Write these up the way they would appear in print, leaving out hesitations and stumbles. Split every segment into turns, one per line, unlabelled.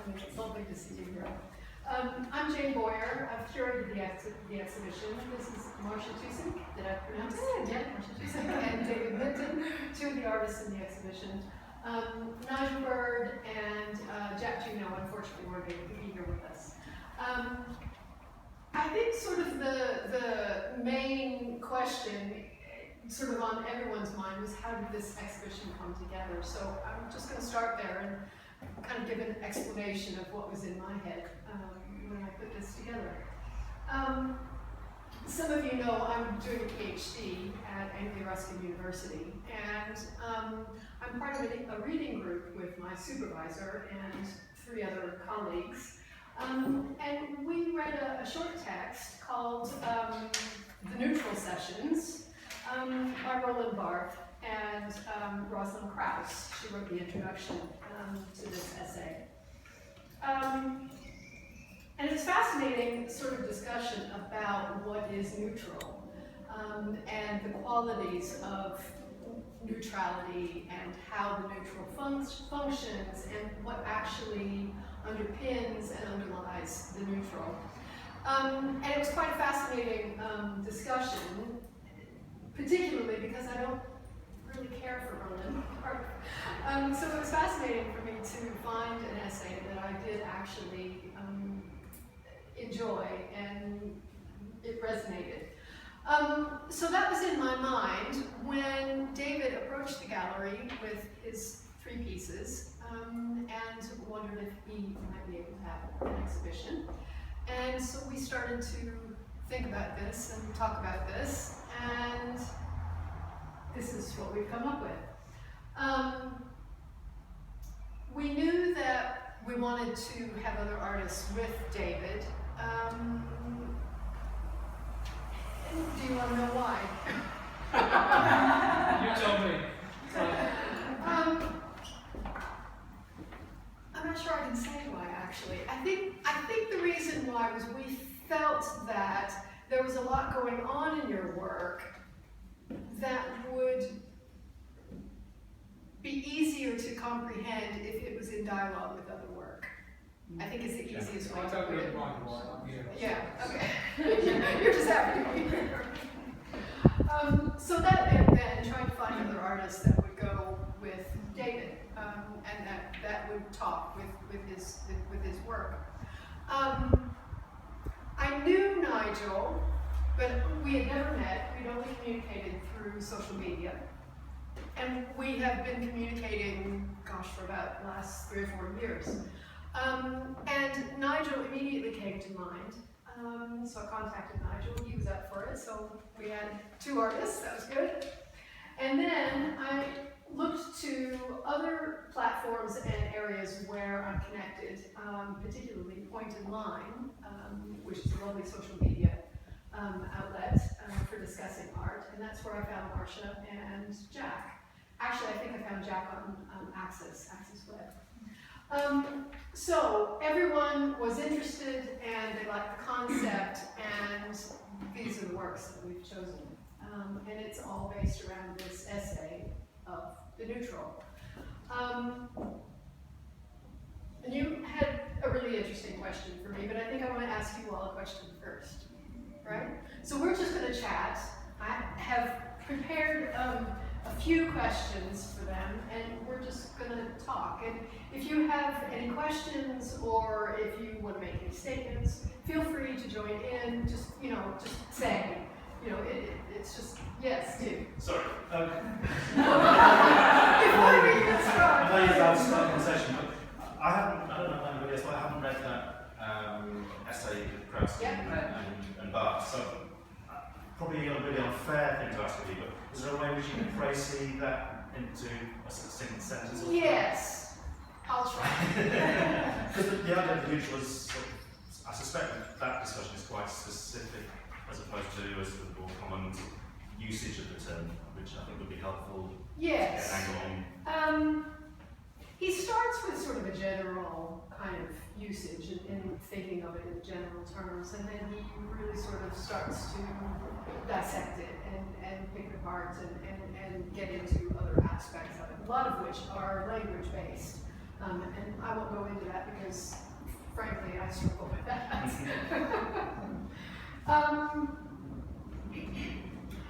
me. It's lovely to see you here. I'm Jane Boyer. I've curated the exhibition. This is Marcia Teusink. Did I pronounce it? Yeah, Marcia Teusink and David Minton, two of the artists in the exhibition. Nigel and Ginno, unfortunately, weren't able to be here with us. I think sort of the main question sort of on everyone's mind was how did this exhibition come together? So I'm just going to start there and kind of give an explanation of what was in my head when I put this together. Some of you know I'm doing a PhD at Anglia-Ruskin University, and I'm part of a reading group with my supervisor and 3 other colleagues. And we read a short text called The Neutral Sessions by Roland Barthes and Rosalind Krauss. She wrote the introduction to this essay. And it's fascinating sort of discussion about what is neutral and the qualities of neutrality and how the neutral functions and what actually underpins and underlies the neutral. And it was quite a fascinating discussion, particularly because I don't really care for Roland Barthes. So it was fascinating for me to find an essay that I did actually enjoy, and it resonated. So that was in my mind when David approached the gallery with his 3 pieces and wondered if he might be able to have an exhibition. And so we started to think about this and talk about this, and this is what we've come up with. We knew that we wanted to have other artists with David. Do you want to know why?
You tell me.
I'm not sure I can say why, actually. I think the reason why was we felt that there was a lot going on in your work that would be easier to comprehend if it was in dialogue with other work. I think it's the easiest way to put it. Yeah, okay. You're just happy to be here. So that meant then trying to find other artists that would go with David and that would talk with his work. I knew Nigel, but we had never met. We'd only communicated through social media. And we have been communicating, gosh, for about the last 3 or 4 years. And Nigel immediately came to mind. So I contacted Nigel, he was up for it, so we had 2 artists, that was good. And then I looked to other platforms and areas where I'm connected, particularly Point in Line, which is a lovely social media outlet for discussing art, and that's where I found Marcia and Jack. Actually, I think I found Jack on Access Web. So everyone was interested and they liked the concept, and these are the works that we've chosen. And it's all based around this essay of the neutral. And you had a really interesting question for me, but I think I want to ask you all a question first, right? So we're just going to chat. I have prepared a few questions for them, and we're just going to talk. And if you have any questions or if you want to make any statements, feel free to join in. Just say. It's just yes, do.
Sorry.
Before we get started.
I know you're about to start the conversation, but I don't know anybody else, but I haven't read that essay with Krauss and Barthes, so probably a really unfair thing to ask of you, but is there a way in which you can précis that into a succinct sentence?
Yes, I'll try.
Because the idea of the neutral is, I suspect that discussion is quite specific as opposed to a sort of more common usage of the term, which I think would be helpful
Yes.
to get an angle on.
He starts with sort of a general kind of usage in thinking of it in general terms, and then he really sort of starts to dissect it and pick it apart and get into other aspects of it, a lot of which are language-based. And I won't go into that because, frankly, I struggle with that.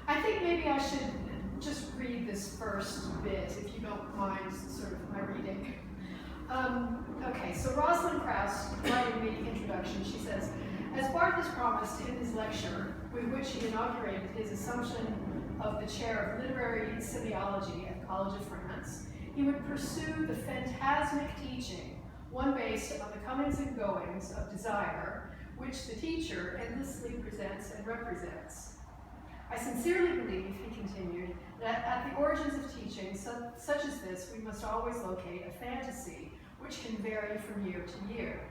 I think maybe I should just read this first bit, if you don't mind sort of my reading. Okay, so Rosalind Krauss, writing the introduction, she says, as Barth has promised in his lecture, with which he inaugurated his assumption of the chair of literary semiology at College of France, he would pursue the phantasmic teaching, one based on the comings and goings of desire, which the teacher endlessly presents and represents. I sincerely believe, he continued, that at the origins of teaching such as this, we must always locate a fantasy which can vary from year to year.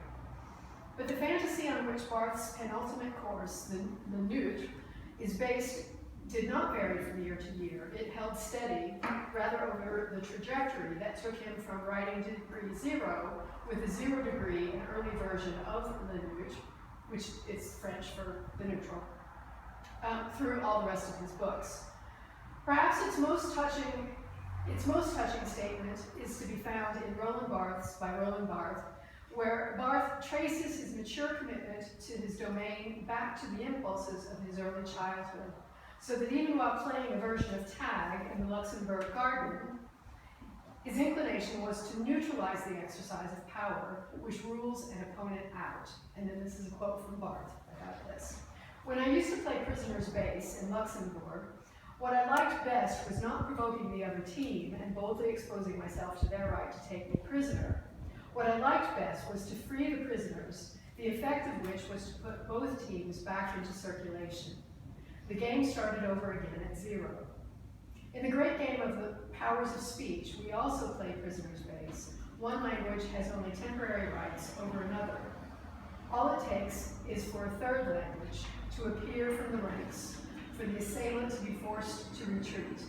But the fantasy on which Barth's penultimate course, the Neutre, is based did not vary from year to year. It held steady, rather over the trajectory that took him from writing degree 0 with a 0 degree, an early version of the Neutre, which is French for the neutral, through all the rest of his books. Perhaps its most touching statement is to be found in Roland Barthes by Roland Barthes, where Barthes traces his mature commitment to his domain back to the impulses of his early childhood, so that even while playing a version of tag in the Luxembourg garden, his inclination was to neutralize the exercise of power, which rules an opponent out. And then this is a quote from Barthes about this. When I used to play prisoner's base in Luxembourg, what I liked best was not provoking the other team and boldly exposing myself to their right to take me prisoner. What I liked best was to free the prisoners, the effect of which was to put both teams back into circulation. The game started over again at 0. In the great game of the powers of speech, we also play prisoner's base. One language has only temporary rights over another. All it takes is for a third language to appear from the ranks, for the assailant to be forced to retreat.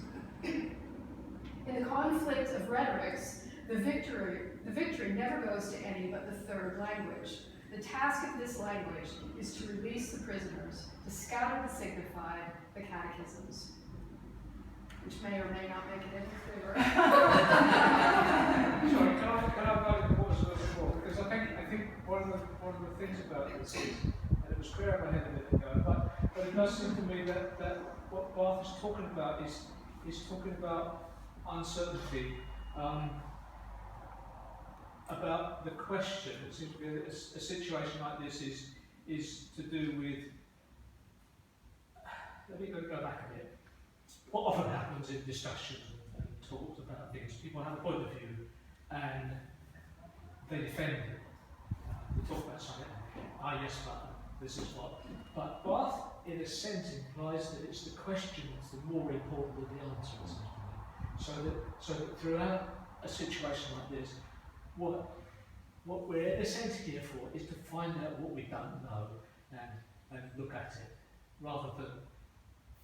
In the conflict of rhetorics, the victory never goes to any but the third language. The task of this language is to release the prisoners, to scatter the signified, the catechisms, which may or may not make it any clearer.
Sorry, can I pause a little bit more? Because I think one of the things about this is, and it was clear in my head a minute ago, but it does seem to me that what Barth is talking about is talking about uncertainty, about the question. It seems to be a situation like this is to do with. Let me go back a bit. What often happens in discussions and talks about things, people have a point of view and they defend it. They talk about something. Yes, but this is what. But Barth, in a sense, implies that it's the question that's the more important than the answer. So that throughout a situation like this, what we're in a sense here for is to find out what we don't know and look at it, rather than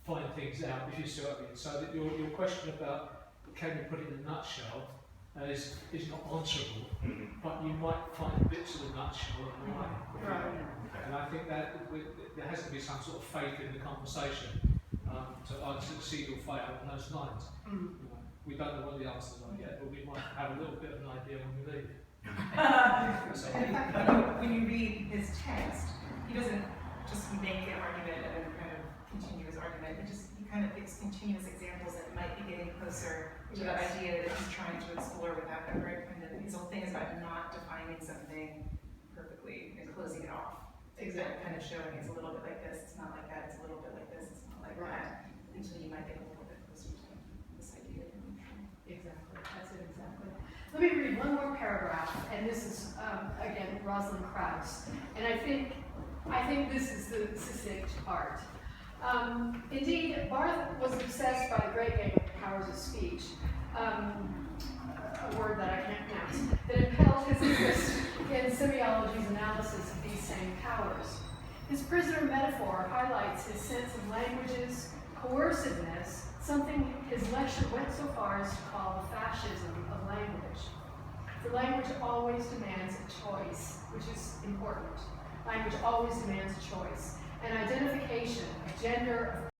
find things out, if you see what I mean. So that your question about can you put it in a nutshell is not answerable, but you might find bits of the nutshell in the way.
Right.
And I think that there has to be some sort of faith in the conversation to either succeed or fail on those lines. You know, we don't know what the answers are yet, but we might have a little bit of an idea when we leave. So,
and in fact, when you read his text, he doesn't just make an argument and kind of continue his argument. He kind of gives continuous examples that might be getting closer to the idea that he's trying to explore without ever kind of, his whole thing is about not defining something perfectly and closing it off. Exactly. Kind of showing it's a little bit like this, it's not like that, it's a little bit like this, it's not like that, until you might get a little bit closer to this idea.
Exactly, that's it exactly. Let me read one more paragraph, and this is, again, Rosalind Krauss. And I think this is the succinct part. Indeed, Barth was obsessed by the great game of powers of speech, a word that I can't pronounce, that impelled his interest in semiology's analysis of these same powers. His prisoner metaphor highlights his sense of language's coerciveness, something his lecture went so far as to call the fascism of language. For language always demands a choice, which is important. Language always demands a choice, an identification of gender.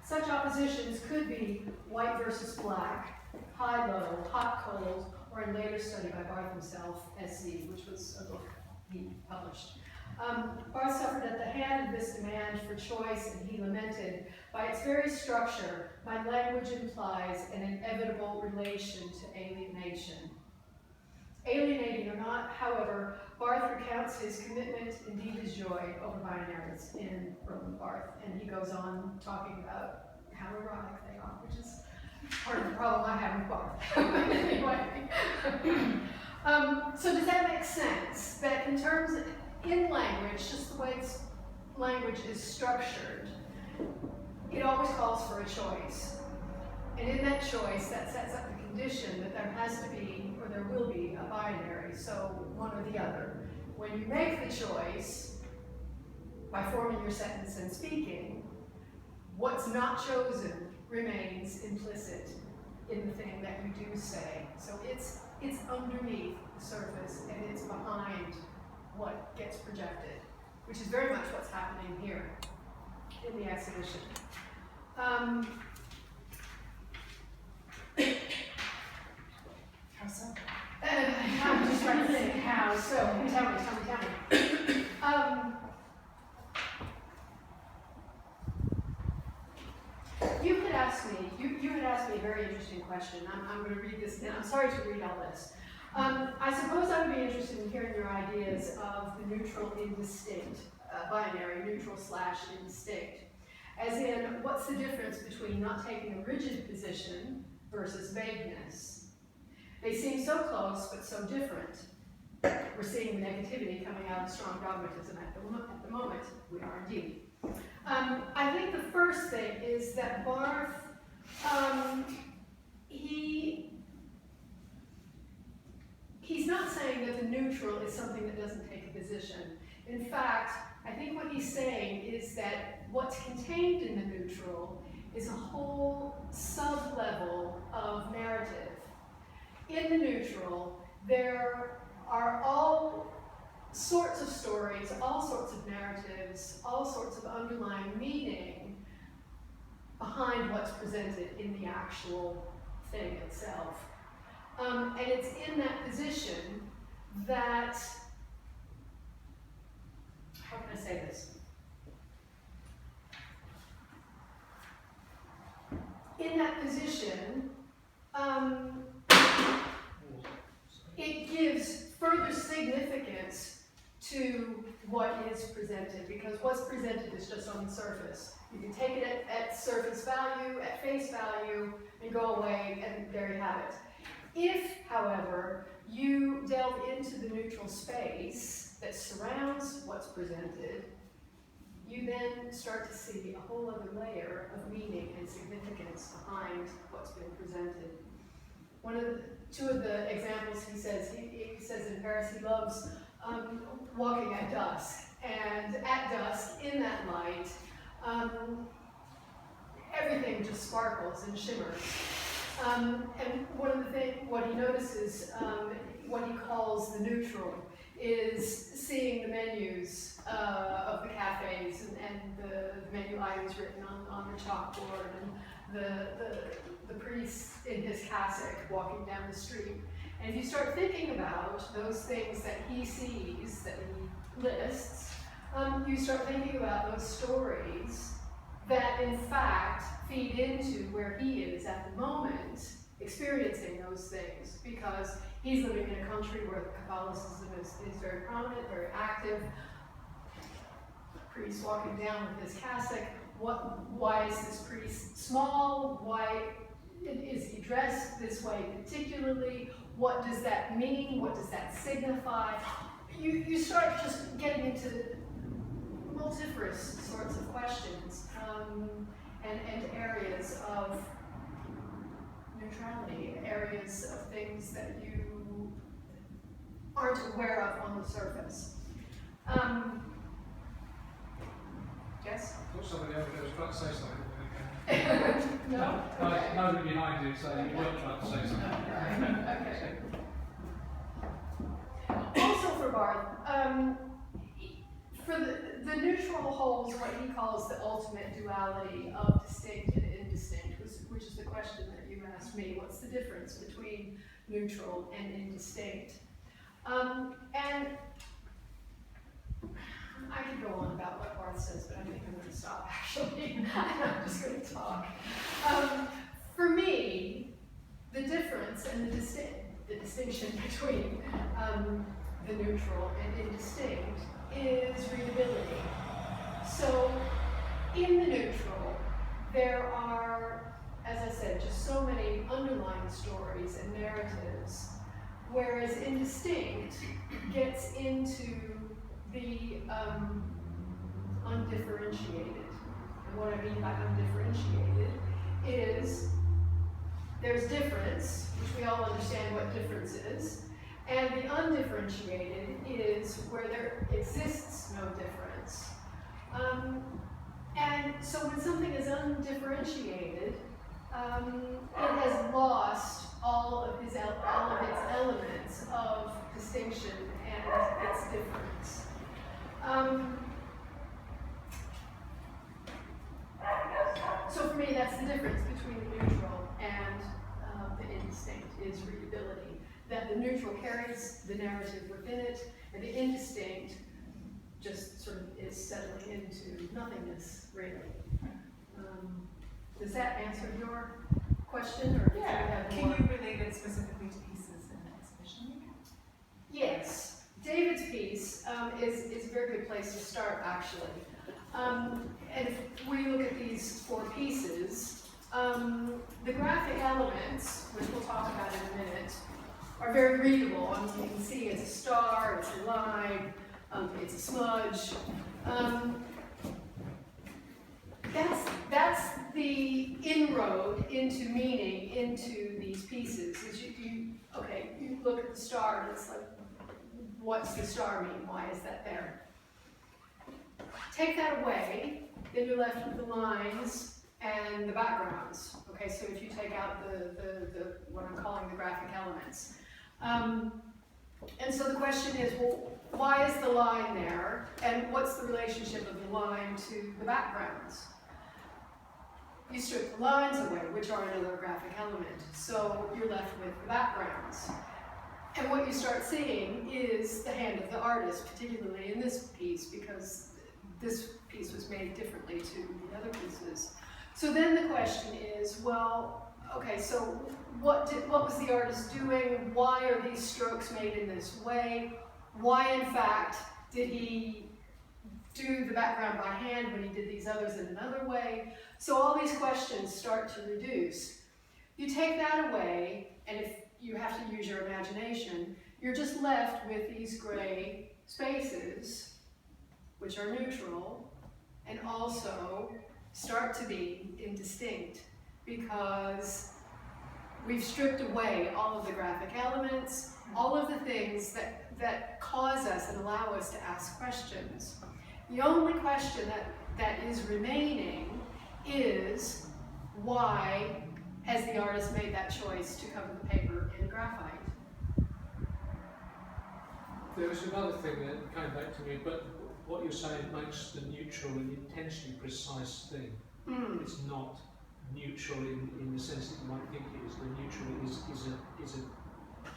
Such oppositions could be white versus black, high-low, hot-cold, or in later study by Barth himself, SC, which was a book he published. Barth suffered at the hand of this demand for choice, and he lamented, by its very structure, my language implies an inevitable relation to alienation. Alienating or not, however, Barth recounts his commitment, indeed his joy, over binaries in Roland Barth, and he goes on talking about how erotic they are, which is part of the problem I have with Barth. Anyway. So does that make sense? That in terms, in language, just the way language is structured, it always calls for a choice. And in that choice, that sets up the condition that there has to be, or there will be, a binary, so one or the other. When you make the choice, by forming your sentence and speaking, what's not chosen remains implicit in the thing that you do say. So it's underneath the surface, and it's behind what gets projected, which is very much what's happening here in the exhibition.
How so?
I'm just trying to think how. So, tell me. You had asked me a very interesting question. I'm going to read this, and I'm sorry to read all this. I suppose I would be interested in hearing your ideas of the neutral indistinct, binary, neutral / indistinct. As in, what's the difference between not taking a rigid position versus vagueness? They seem so close, but so different. We're seeing the negativity coming out of strong dogmatism at the moment. We are indeed. I think the first thing is that Barth, he's not saying that the neutral is something that doesn't take a position. In fact, I think what he's saying is that what's contained in the neutral is a whole sub-level of narrative. In the neutral, there are all sorts of stories, all sorts of narratives, all sorts of underlying meaning behind what's presented in the actual thing itself. And it's in that position that, how can I say this? In that position, it gives further significance to what is presented, because what's presented is just on the surface. You can take it at surface value, at face value, and go away, and there you have it. If, however, you delve into the neutral space that surrounds what's presented, you then start to see a whole other layer of meaning and significance behind what's been presented. Two of the examples he says in Paris he loves walking at dusk, and at dusk, in that light, everything just sparkles and shimmers. And one of the things, what he notices, what he calls the neutral, is seeing the menus of the cafes and the menu items written on the chalkboard, and the priest in his cassock walking down the street. And if you start thinking about those things that he sees, that he lists, you start thinking about those stories that in fact feed into where he is at the moment, experiencing those things, because he's living in a country where Catholicism is very prominent, very active. Priest walking down with his cassock. Why is this priest small? Why is he dressed this way particularly? What does that mean? What does that signify? You start just getting into multifarious sorts of questions and areas of neutrality, areas of things that you aren't aware of on the surface. Yes?
I thought somebody over there was trying to say something.
No? Okay.
Nobody behind you, so you weren't trying to say something.
Okay. Also for Barth, for the neutral holds what he calls the ultimate duality of distinct and indistinct, which is the question that you asked me. What's the difference between neutral and indistinct? And I could go on about what Barth says, but I think I'm going to stop actually. I'm just going to talk. For me, the difference and the distinction between the neutral and indistinct is readability. So in the neutral, there are, as I said, just so many underlying stories and narratives, whereas indistinct gets into the undifferentiated. And what I mean by undifferentiated is there's difference, which we all understand what difference is, and the undifferentiated is where there exists no difference. And so when something is undifferentiated, it has lost all of its elements of distinction and its difference. So for me, that's the difference between the neutral and the indistinct, is readability. That the neutral carries the narrative within it, and the indistinct just sort of is settling into nothingness, really. Does that answer your question, or do you have
Can
more?
you relate it specifically to pieces in the exhibition?
Yes, David's piece is a very good place to start, actually. And if we look at these 4 pieces, the graphic elements, which we'll talk about in a minute, are very readable. I mean, you can see it's a star, it's a line, it's a smudge. That's the inroad into meaning into these pieces. You look at the star and it's like, what's the star mean? Why is that there? Take that away, then you're left with the lines and the backgrounds. Okay, so if you take out the what I'm calling the graphic elements. And so the question is, well, why is the line there? And what's the relationship of the line to the backgrounds? You strip the lines away, which are another graphic element. So you're left with the backgrounds. And what you start seeing is the hand of the artist, particularly in this piece, because this piece was made differently to the other pieces. So then the question is, well, okay, so what was the artist doing? Why are these strokes made in this way? Why, in fact, did he do the background by hand when he did these others in another way? So all these questions start to reduce. You take that away, and if you have to use your imagination, you're just left with these gray spaces, which are neutral, and also start to be indistinct, because we've stripped away all of the graphic elements, all of the things that cause us and allow us to ask questions. The only question that is remaining is, why has the artist made that choice to cover the paper in graphite?
There was another thing that came back to me, but what you're saying makes the neutral an intentionally precise thing. It's not neutral in the sense that you might think it is. The neutral is a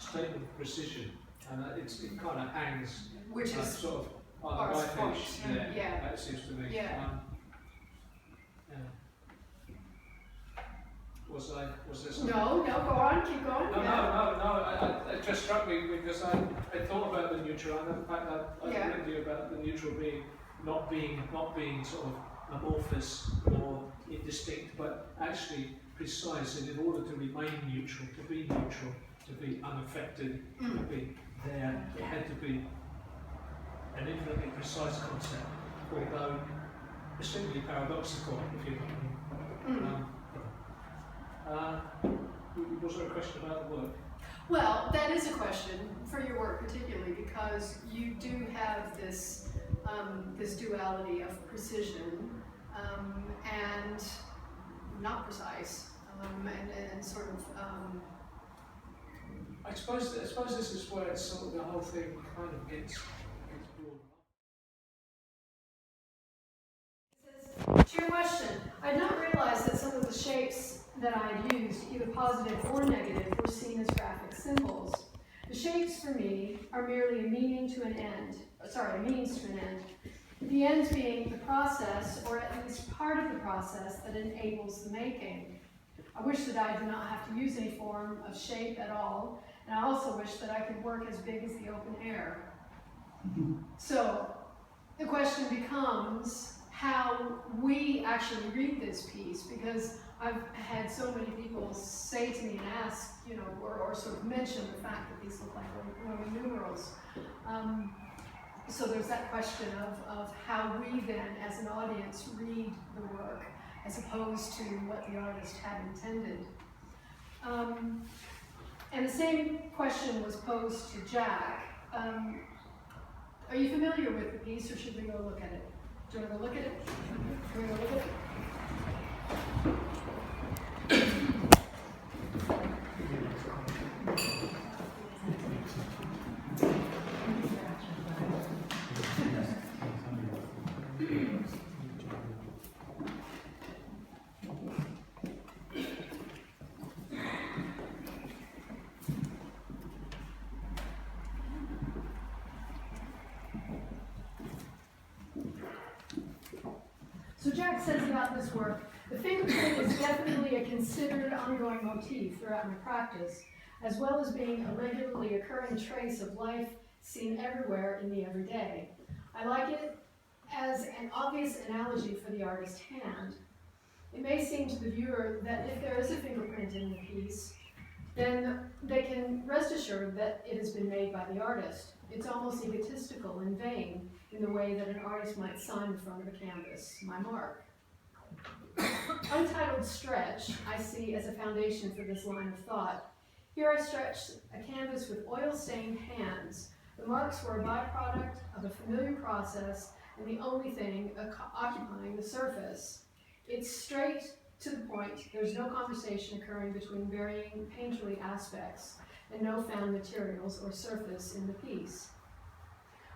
statement of precision, and it kind of hangs,
Which is
sort of on the right edge there.
Yeah.
That seems to me.
Yeah.
Was there something?
No, go on, keep going.
No. It just struck me because I thought about the neutral, and the fact that I
Yeah.
read you about the neutral not being sort of amorphous or indistinct, but actually precise. And in order to remain neutral, to be unaffected, to be there, it had to be an infinitely precise concept, although extremely paradoxical, if you know what I mean. Was there a question about the work?
Well, that is a question for your work particularly, because you do have this this duality of precision and not precise, and sort of.
I suppose this is where it's sort of the whole thing kind of gets broad.
To your question, I did not realize that some of the shapes that I had used, either positive or negative, were seen as graphic symbols. The shapes for me are merely a meaning to an end, a means to an end. The end being the process, or at least part of the process that enables the making. I wish that I did not have to use any form of shape at all, and I also wish that I could work as big as the open air. So, the question becomes how we actually read this piece, because I've had so many people say to me and ask, or sort of mention the fact that these look like Roman numerals. So there's that question of how we then, as an audience, read the work, as opposed to what the artist had intended. And the same question was posed to Jack. Are you familiar with the piece, or should we go look at it? Do you want to go look at it? Can we go look at it? So Jack says about this work, the fingerprint is definitely a considered ongoing motif throughout my practice, as well as being a regularly occurring trace of life seen everywhere in the everyday. I like it as an obvious analogy for the artist's hand. It may seem to the viewer that if there is a fingerprint in the piece, then they can rest assured that it has been made by the artist. It's almost egotistical and vain in the way that an artist might sign the front of a canvas, my mark. Untitled Stretch I see as a foundation for this line of thought. Here I stretched a canvas with oil-stained hands. The marks were a byproduct of a familiar process and the only thing occupying the surface. It's straight to the point. There's no conversation occurring between varying painterly aspects and no found materials or surface in the piece.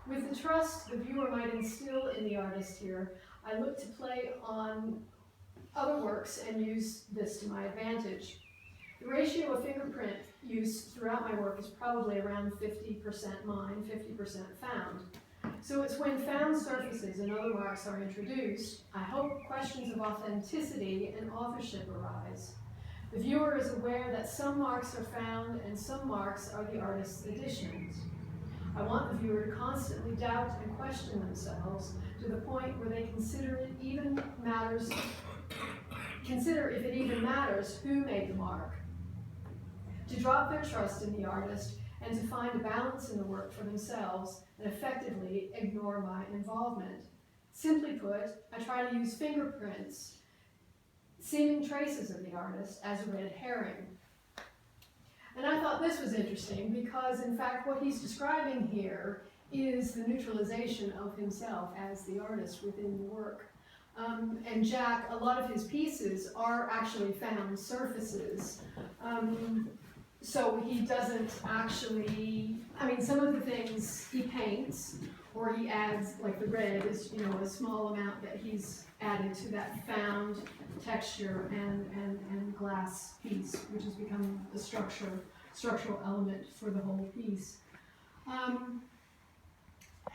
With the trust the viewer might instill in the artist here, I look to play on other works and use this to my advantage. The ratio of fingerprint use throughout my work is probably around 50% mine, 50% found. So it's when found surfaces and other marks are introduced, I hope questions of authenticity and authorship arise. The viewer is aware that some marks are found and some marks are the artist's additions. I want the viewer to constantly doubt and question themselves to the point where they consider if it even matters who made the mark. To drop their trust in the artist and to find a balance in the work for themselves and effectively ignore my involvement. Simply put, I try to use fingerprints, seeming traces of the artist, as a red herring. And I thought this was interesting because, in fact, what he's describing here is the neutralization of himself as the artist within the work. And Jack, a lot of his pieces are actually found surfaces. So he doesn't actually, some of the things he paints, or he adds, like the red is, a small amount that he's added to that found texture and glass piece, which has become the structural element for the whole piece. And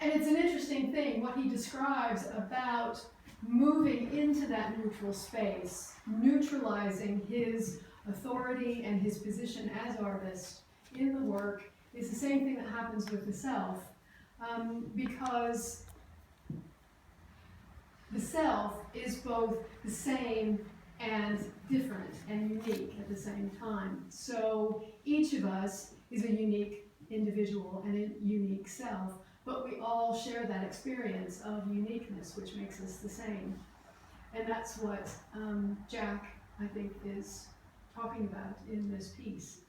it's an interesting thing, what he describes about moving into that neutral space, neutralizing his authority and his position as artist in the work, is the same thing that happens with the self, because the self is both the same and different and unique at the same time. So each of us is a unique individual and a unique self, but we all share that experience of uniqueness, which makes us the same. And that's what Jack, I think, is talking about in this piece.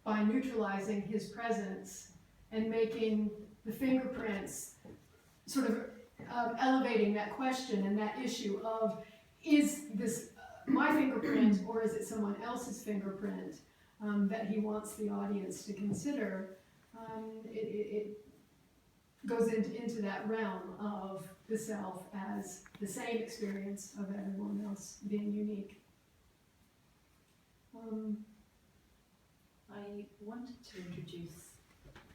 By neutralizing his presence and making the fingerprints sort of elevating that question and that issue of, is this my fingerprint or is it someone else's fingerprint, that he wants the audience to consider. goes into that realm of the self as the same experience of everyone else being unique.
I wanted to introduce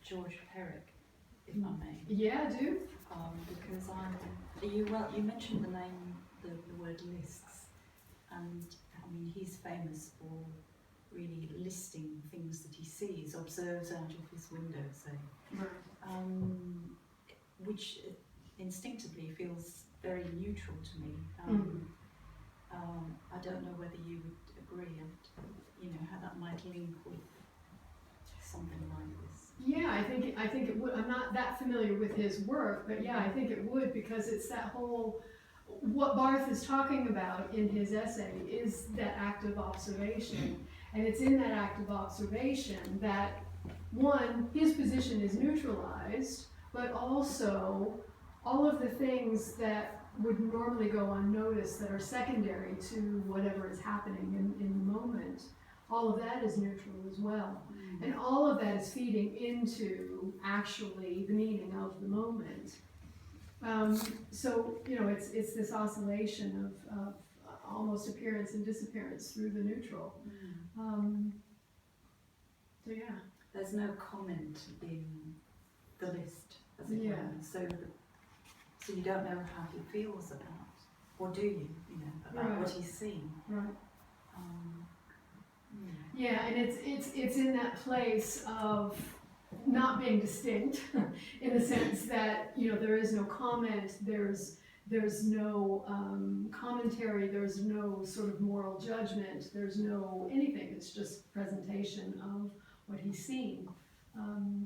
George Perec, if I may,
Yeah, do.
because you mentioned the word lists, and I mean he's famous for really listing things that he sees, observes out of his window, say, which instinctively feels very neutral to me. I don't know whether you would agree, and you know how that might link with something like this.
Yeah, I think it would. I'm not that familiar with his work, but yeah, I think it would, because it's that whole, what Barth is talking about in his essay is that active observation. And it's in that active observation that, one, his position is neutralized, but also all of the things that would normally go unnoticed that are secondary to whatever is happening in the moment, all of that is neutral as well. And all of that is feeding into actually the meaning of the moment. So, you know, it's this oscillation of almost appearance and disappearance through the neutral. So yeah.
There's no comment in the list, as it
Yeah.
were. So you don't know how he feels about, or do you, about
Right.
what he's seen.
Right. Yeah, and it's in that place of not being distinct, in the sense that, you know, there is no comment, there's no commentary, there's no sort of moral judgment, there's no anything. It's just presentation of what he's seen.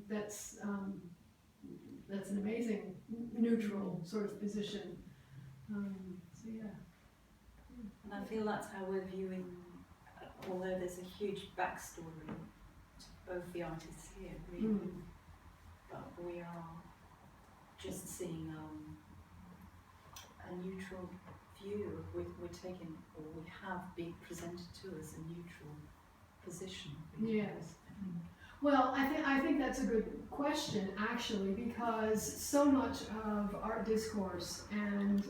That's an amazing neutral sort of position. So yeah.
And I feel that's how we're viewing, although there's a huge backstory to both the artists here, really, but we are just seeing a neutral view. We're taking, or we have been presented to us a neutral position. Really.
Yes. Well, I think that's a good question, actually, because so much of art discourse and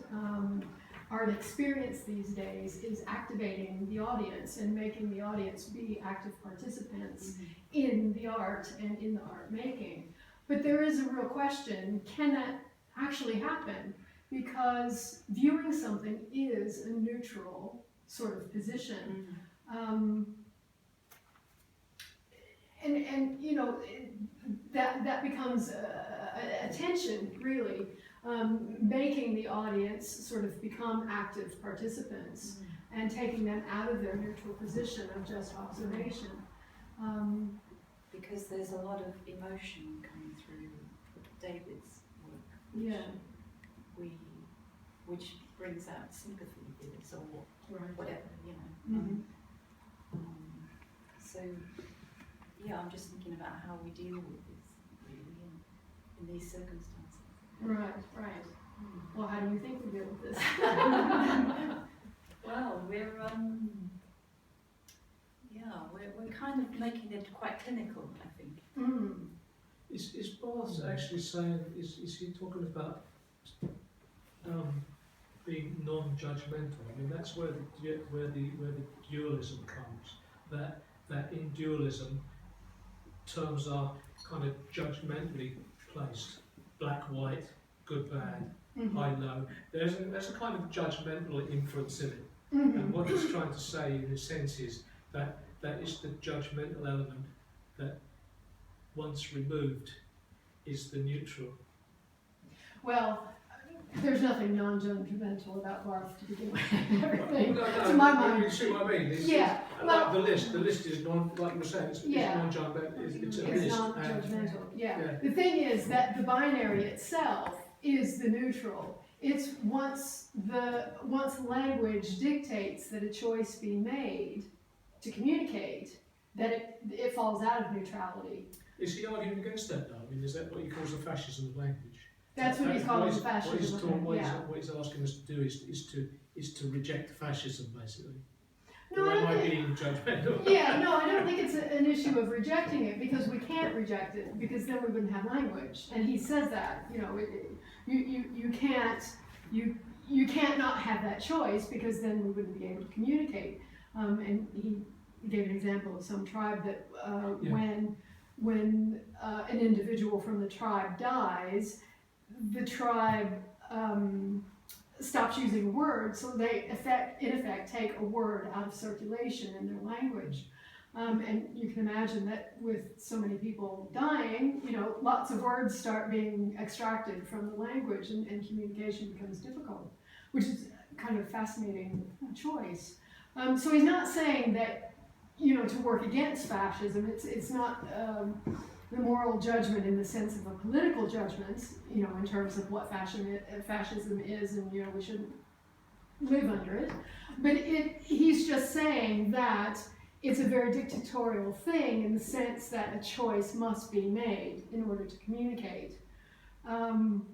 art experience these days is activating the audience and making the audience be active participants in the art and in the art making. But there is a real question, can that actually happen? Because viewing something is a neutral sort of position. And you know, that becomes a tension, really, making the audience sort of become active participants and taking them out of their neutral position of just observation.
Because there's a lot of emotion coming through David's work, which brings out sympathy with it, or whatever, So, yeah, I'm just thinking about how we deal with this, really, in these circumstances.
Right. Well, how do you think we deal with this?
Well, we're kind of making it quite clinical, I think.
Is Barth actually saying, is he talking about being non-judgmental? I mean, that's where the dualism comes. That in dualism, terms are kind of judgmentally placed, black, white, good, bad, high, low. There's a kind of judgmental inference in it. And what he's trying to say, in a sense, is that is the judgmental element that, once removed, is the neutral.
Well, there's nothing non-judgmental about Barth to begin with. Everything,
No,
to my mind.
You see what I mean?
Well,
the list is like you were saying, it's non-judgmental. It's a list.
It's non-judgmental. The thing is that the binary itself is the neutral. It's once language dictates that a choice be made to communicate, that it falls out of neutrality.
Is he arguing against that, though? I mean, is that what he calls the fascism of language?
That's what he calls fascism.
What he's asking us to do is to reject fascism, basically.
No, I
Or am
don't
I
think-
being judgmental?
Yeah, no, I don't think it's an issue of rejecting it, because we can't reject it, because then we wouldn't have language. And he says that, you know, you can't not have that choice, because then we wouldn't be able to communicate. And he gave an example of some tribe that when an individual from the tribe dies, the tribe stops using words, so they in effect take a word out of circulation in their language. And you can imagine that with so many people dying, you know, lots of words start being extracted from the language, and communication becomes difficult, which is kind of a fascinating choice. So he's not saying that, you know, to work against fascism. It's not the moral judgment in the sense of a political judgment, you know, in terms of what fascism is, and, you know, we shouldn't live under it. But he's just saying that it's a very dictatorial thing, in the sense that a choice must be made in order to communicate. And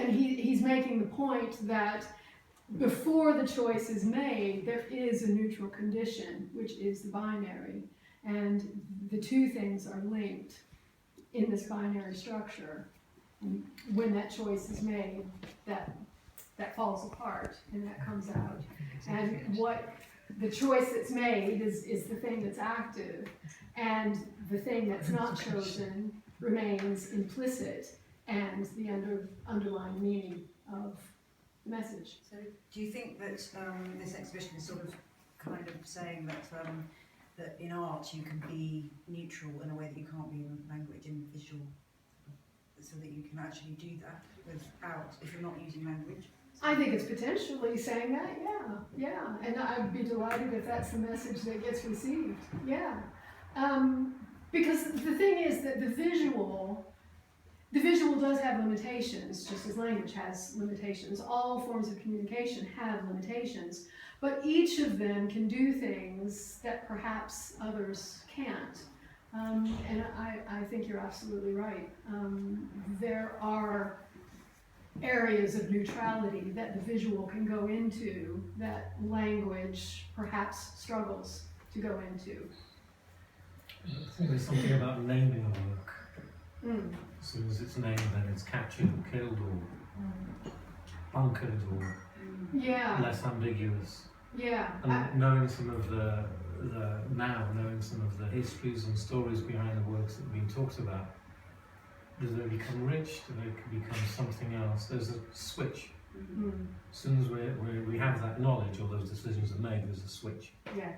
he's making the point that before the choice is made, there is a neutral condition, which is the binary. And the two things are linked in this binary structure. And when that choice is made, that falls apart and that comes out. And what the choice that's made is the thing that's active, and the thing that's not chosen remains implicit, and the underlying meaning of the message.
So, do you think that this exhibition is sort of kind of saying that that in art you can be neutral in a way that you can't be in language and visual, so that you can actually do that without, if you're not using language?
I think it's potentially saying that, yeah, and I'd be delighted if that's the message that gets received, yeah. Because the thing is that the visual does have limitations, just as language has limitations. All forms of communication have limitations, but each of them can do things that perhaps others can't. And I think you're absolutely right. There are areas of neutrality that the visual can go into that language perhaps struggles to go into.
I think there's something about naming a work.
Mm.
As soon as it's named, then it's captured or killed or bunkered or
Yeah,
less ambiguous.
yeah.
And knowing some of knowing some of the histories and stories behind the works that have been talked about, do they become rich? Do they become something else? There's a switch.
Mm.
As soon as we have that knowledge, or those decisions are made, there's a switch.
Yeah.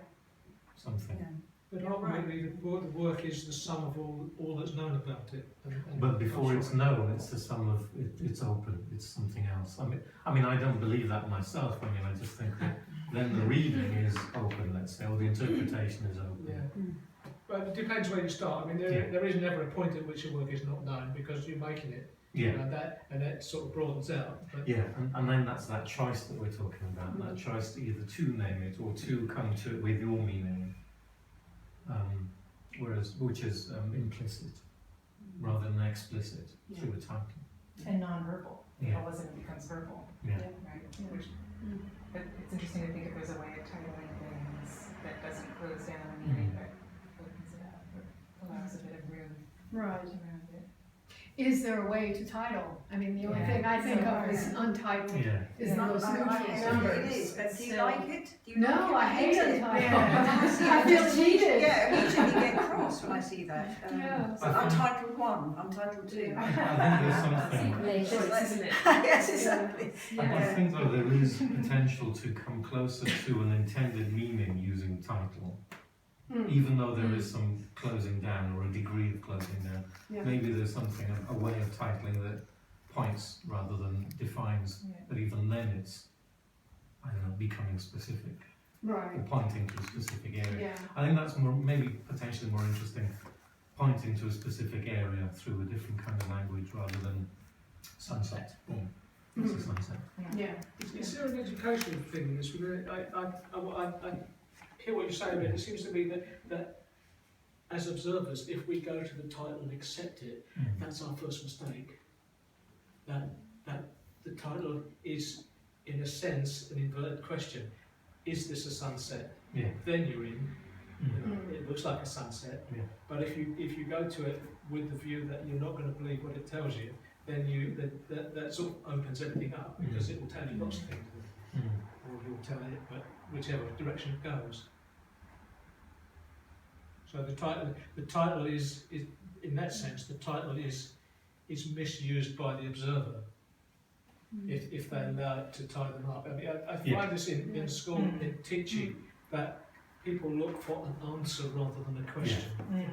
Something.
Yeah.
But ultimately, the work is the sum of all that's known about it. And
But before it's known, it's the sum of it's open. It's something else. I mean, I don't believe that myself. I mean, I just think that then the reading is open, let's say, or the interpretation is open.
Yeah. But it depends where you start. I mean, there is never a point at which a work is not known, because you're making it.
Yeah.
And that sort of broadens out. But
Yeah, and then that's that choice that we're talking about. That choice to either to name it or to come to it with your meaning. Which is implicit rather than explicit through a title.
And non-verbal.
Yeah.
All of a sudden it becomes verbal.
Yeah.
Right. Which, but it's interesting to think if there's a way of titling things that doesn't close down the meaning, but opens it up, or allows a bit of room
Right.
around it.
Is there a way to title? I mean, the only
Yeah.
thing I think
So
of
hard.
is Untitled.
Yeah.
Is
Yeah.
the most neutral
It is, but do you
So-
like it? Do you
No,
like it?
I hate
it.
Untitled.
Yeah.
I feel cheated.
Yeah, I immediately get cross when I see that.
Yeah.
So Untitled 1, Untitled 2.
I think there's something.
Isn't it?
Yes, exactly.
I think though there is potential to come closer to an intended meaning using title,
Mm.
even though there is some closing down or a degree of closing down.
Yeah.
Maybe there's something, a way of titling that points rather than defines,
Yeah.
but even then it's, I don't know, becoming specific or
Right.
pointing to a specific area.
Yeah.
I think that's maybe potentially more interesting, pointing to a specific area through a different kind of language rather than sunset. Boom, it's a sunset.
Yeah.
is there an educational thing in this? I hear what you're saying, but it seems to me that as observers, if we go to the title and accept it, that's our first mistake. That the title is, in a sense, an inverted question. is this a sunset?
Yeah.
Then you're in.
Mm.
It looks like a sunset.
Yeah.
But if you go to it with the view that you're not going to believe what it tells you, then that sort of opens everything up, because it will tell you lots of things, or you'll tell it, but whichever direction it goes. So the title is in that sense, the title is misused by the observer if they allow it to tie them up. I mean, I find this in school in teaching, that people look for an answer rather than a question.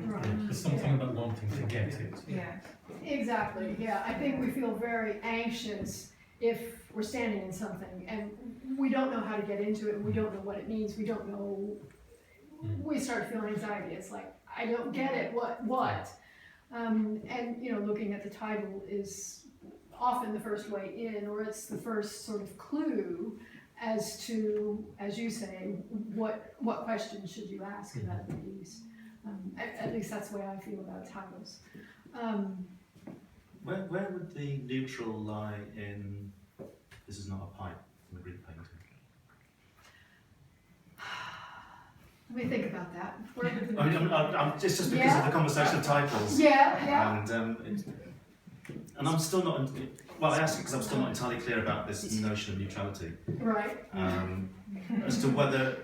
Right.
There's something about wanting to get it.
Yeah.
Exactly, yeah. I think we feel very anxious if we're standing in something and we don't know how to get into it, and we don't know what it means, we don't know, we start feeling anxiety. It's like, I don't get it, what? And, you know, looking at the title is often the first way in, or it's the first sort of clue as to, as you say, what questions should you ask about the piece. At least that's the way I feel about titles.
Where would the neutral lie in "This is not a pipe" in the Greek painting?
Let me think about that. Where would the
It's just because of the conversation of titles.
Yeah.
And I'm still not. Well, I ask it because I'm still not entirely clear about this notion of neutrality.
Right.
As to whether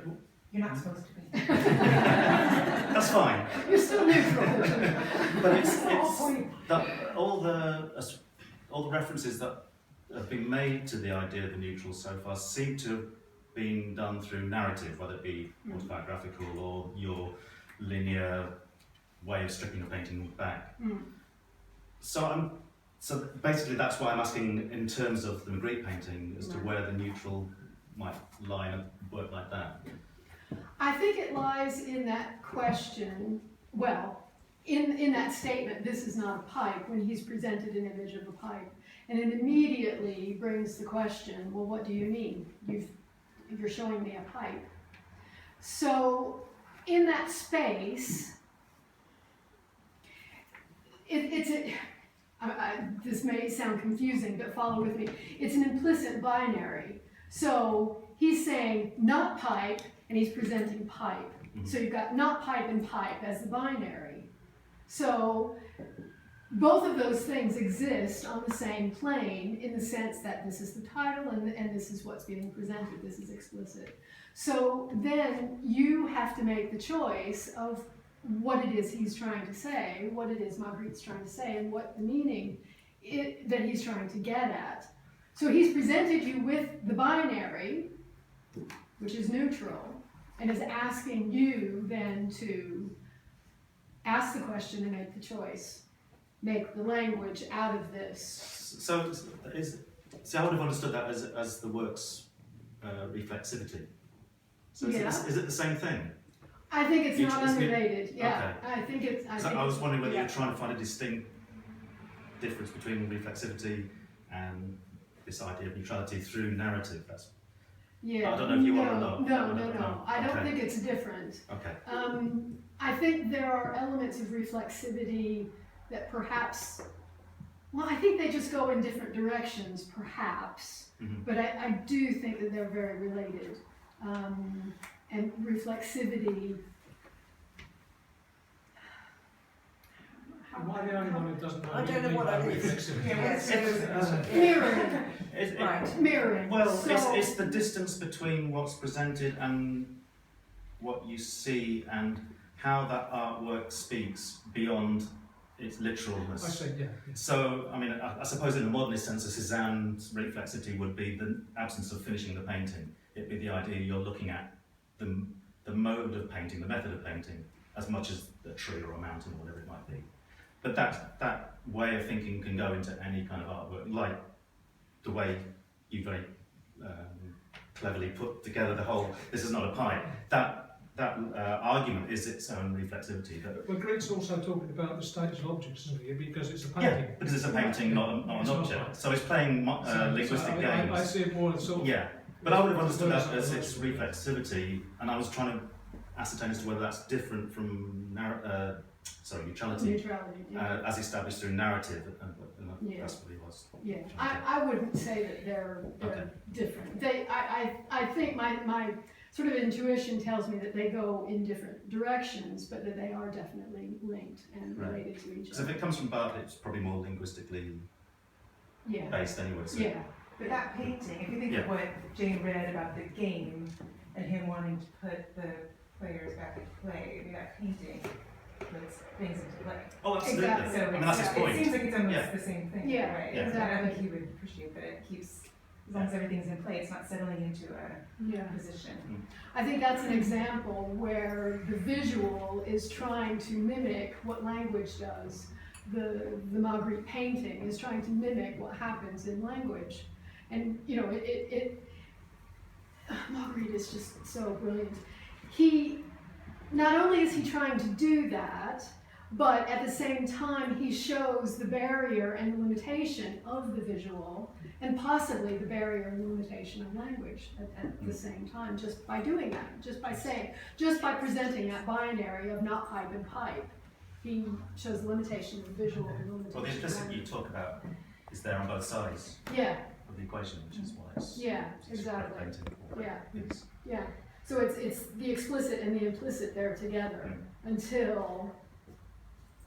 You're not supposed to be.
that's fine.
You're still neutral.
But it's that all the references that have been made to the idea of the neutral so far seem to have been done through narrative, whether it be autobiographical or your linear way of stripping a painting back. So basically that's why I'm asking in terms of the Magritte painting as to where the neutral might lie in a work like that.
I think it lies in that question, well, in that statement, "This is not a pipe," when he's presented an image of a pipe. And it immediately brings the question, well, what do you mean? You're showing me a pipe. So in that space, this may sound confusing, but follow with me. It's an implicit binary. So he's saying not pipe, and he's presenting pipe. So you've got not pipe and pipe as the binary. So both of those things exist on the same plane, in the sense that this is the title and this is what's being presented, this is explicit. So then you have to make the choice of what it is he's trying to say, what it is Magritte's trying to say, and what the meaning that he's trying to get at. So he's presented you with the binary, which is neutral, and is asking you then to ask the question and make the choice. Make the language out of this.
So I would have understood that as the work's reflexivity. So is it the same thing?
I think it's not unrelated. Yeah,
Okay.
I think it's.
I was wondering whether you're trying to find a distinct difference between reflexivity and this idea of neutrality through narrative.
Yeah.
I don't know if you are or not.
No. I don't
Okay.
think it's different.
Okay.
I think there are elements of reflexivity that perhaps, well, I think they just go in different directions, perhaps, but I do think that they're very related. And reflexivity.
Am I the only one who doesn't know
I don't know what that is.
reflexivity?
Mirroring.
Right.
Mirroring.
Well,
So,
it's the distance between what's presented and what you see, and how that artwork speaks beyond its literalness.
I see, yeah.
So, I mean, I suppose in the modernist sense, a Cézanne's reflexivity would be the absence of finishing the painting. It'd be the idea you're looking at the mode of painting, the method of painting, as much as a tree or a mountain or whatever it might be. But that way of thinking can go into any kind of artwork, like the way you very cleverly put together the whole "this is not a pipe." That argument is its own reflexivity.
But Magritte's also talking about the status of objects, isn't he? Because it's a painting.
Yeah, because it's a painting, not an
It's not
object.
right.
So it's playing linguistic games.
I see it more as sort of.
Yeah, but I would have understood that as its reflexivity, and I was trying to ascertain as to whether that's different from neutrality,
neutrality. Yeah.
as established through narrative, and
Yeah.
that's what it was.
Yeah, I wouldn't say that they're
Okay.
different. I think my sort of intuition tells me that they go in different directions, but that they are definitely linked and
Right.
related to each
Because if
other.
it comes from Bartlett, it's probably more linguistically
Yeah,
based anyway. So.
yeah,
But that painting, if you think
Yeah.
of what Jane read about the game and him wanting to put the players back into play, I mean, that painting puts things into play.
Oh, absolutely.
Exactly.
So
I mean, that's his
it
point.
seems like it's almost
Yeah.
the same thing,
Yeah,
right?
Yeah.
And I
exactly.
think he would appreciate that it keeps, as long as everything's in play, it's not settling into a
yeah.
position.
I think that's an example where the visual is trying to mimic what language does. The Magritte painting is trying to mimic what happens in language. And, you know, Magritte is just so brilliant. Not only is he trying to do that, but at the same time he shows the barrier and the limitation of the visual, and possibly the barrier and the limitation of language at the same time, just by doing that, just by presenting that binary of not pipe and pipe. He shows the limitation of the visual and the limitation
Well, the
of
implicit you
language.
talk about is there on both sides
Yeah,
of the equation, which is why it's
yeah,
it's a great
exactly.
painting.
Yeah.
It's,
Yeah, so it's the explicit and the implicit there together until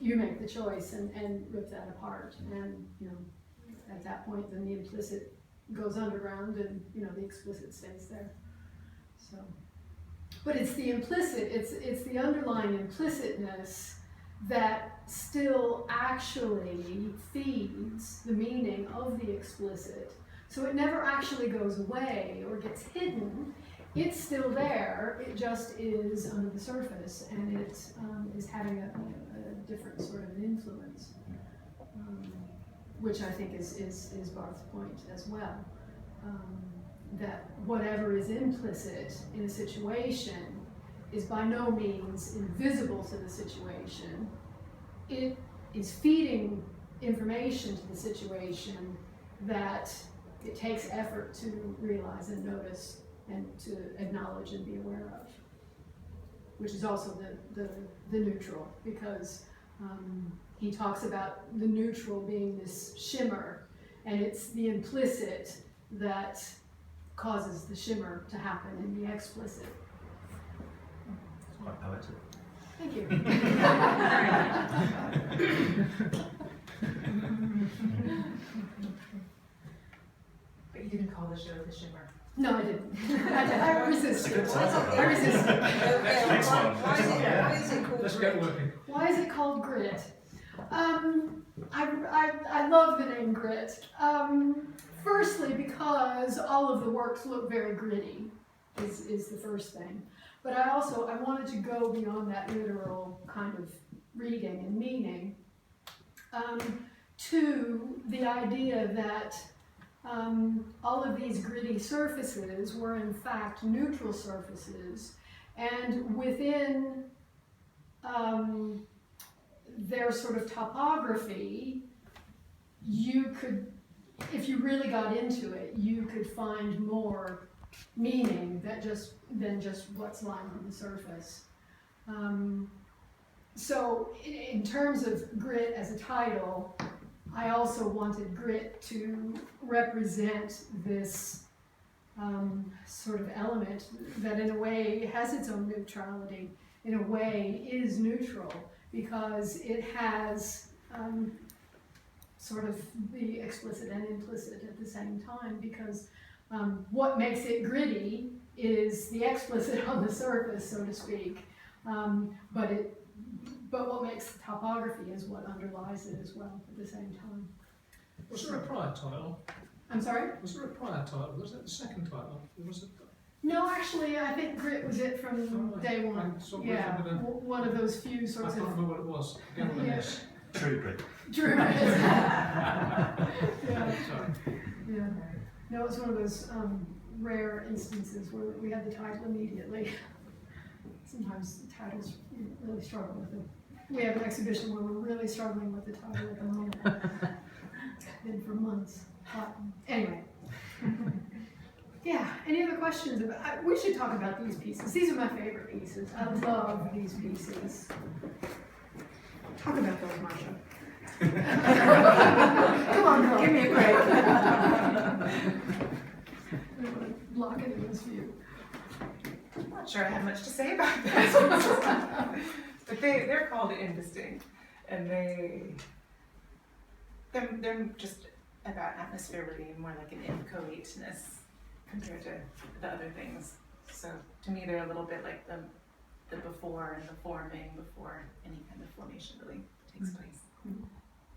you make the choice and rip that apart. And, you know, at that point, then the implicit goes underground and, you know, the explicit stays there. So, but it's the implicit, it's the underlying implicitness that still actually feeds the meaning of the explicit. So it never actually goes away or gets hidden. It's still there, it just is under the surface, and it is having a different sort of an influence, which I think is Barth's point as well. That whatever is implicit in a situation is by no means invisible to the situation. It is feeding information to the situation that it takes effort to realize and notice and to acknowledge and be aware of, which is also the neutral, because he talks about the neutral being this shimmer, and it's the implicit that causes the shimmer to happen in the explicit.
it's quite poetic.
Thank you.
But you didn't call the show The Shimmer.
No, I didn't. I resisted.
It's a good title.
I resisted.
Next one.
Why is it called
Let's
Grit?
get working.
Why is it called Grit? I love the name Grit. Firstly, because all of the works look very gritty, is the first thing. But I wanted to go beyond that literal kind of reading and meaning to the idea that all of these gritty surfaces were in fact neutral surfaces, and within their sort of topography, you could, if you really got into it, you could find more meaning than just what's lying on the surface. So in terms of Grit as a title, I also wanted Grit to represent this sort of element that in a way has its own neutrality, in a way is neutral, because it has sort of the explicit and implicit at the same time, because what makes it gritty is the explicit on the surface, so to speak, but what makes the topography is what underlies it as well at the same time.
Was there a prior title?
I'm sorry?
Was there a prior title? Was that the second title? Was it?
No, actually, I think Grit was it from day one.
I sort of
Yeah,
remember
one of those few
I
sorts
can't
of
remember what it was. Again, with an
Yeah.
S.
True Grit.
true. Yeah.
Sorry.
Yeah. No, it's one of those rare instances where we had the title immediately. Sometimes the titles you really struggle with them. We have an exhibition where we're really struggling with the title at the moment. Been for months. But anyway. Yeah, any other questions about, we should talk about these pieces. These are my favorite pieces. I love these pieces. Talk about those, Marcia. Come on, girl.
Give me a break.
I don't want to block anyone's view.
not sure I have much to say about that. But they're called indistinct, and they're just about atmosphere, really, more like an inchoateness compared to the other things. So to me, they're a little bit like the before and the forming before any kind of formation really takes place.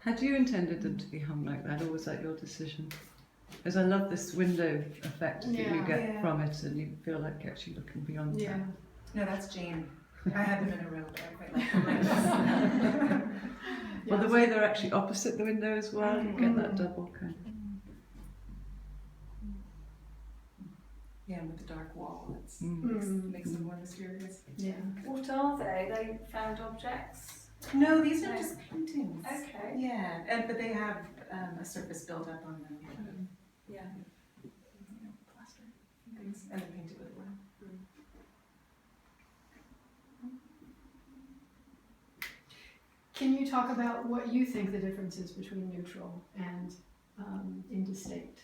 Had you intended them to be hung like that, or was that your decision? Because I love this window effect that you get
Yeah.
from it, and you feel like you're actually looking beyond
Yeah.
that.
No, that's Jane. I had them in a row, but I quite like them like this.
Well, the way they're actually opposite the window as well, you get that
Mhm.
double kind of.
Yeah, and with the dark wall, it
Mm.
makes them more mysterious.
Yeah.
What are they? They found objects?
No, these are
No.
just paintings.
Okay.
Yeah, but they have a surface built up on them.
Yeah.
Plaster and things, and they're painted with oil.
Can you talk about what you think the difference is between neutral and indistinct?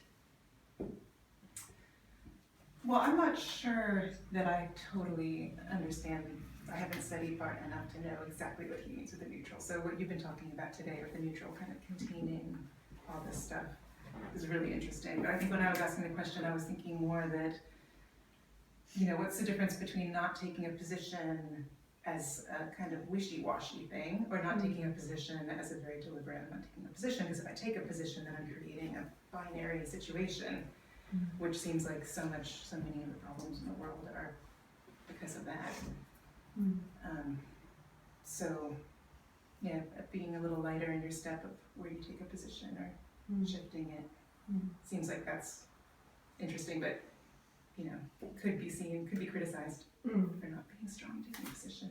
Well, I'm not sure that I totally understand. I haven't studied Bart enough to know exactly what he means with the neutral. So what you've been talking about today with the neutral kind of containing all this stuff is really interesting. But I think when I was asking the question, I was thinking more that, what's the difference between not taking a position as a kind of wishy-washy thing, or not taking a position as a very deliberate, I'm not taking a position, because if I take a position, then I'm creating a binary situation, which seems like so many of the problems in the world are because of that. So, yeah, being a little lighter in your step of where you take a position or shifting it seems like that's interesting, but could be criticized for not being strong taking a position.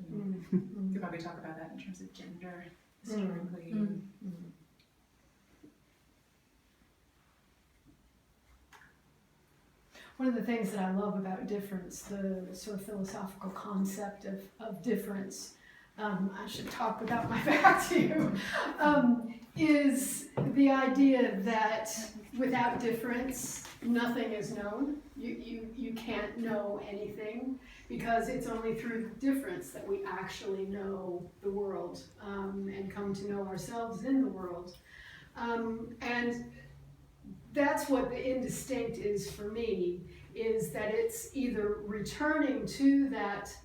You could probably talk about that in terms of gender historically.
One of the things that I love about difference, the sort of philosophical concept of difference, I should talk without my back to you, is the idea that without difference, nothing is known. You can't know anything, because it's only through difference that we actually know the world and come to know ourselves in the world. And that's what the indistinct is for me, is that it's either returning to that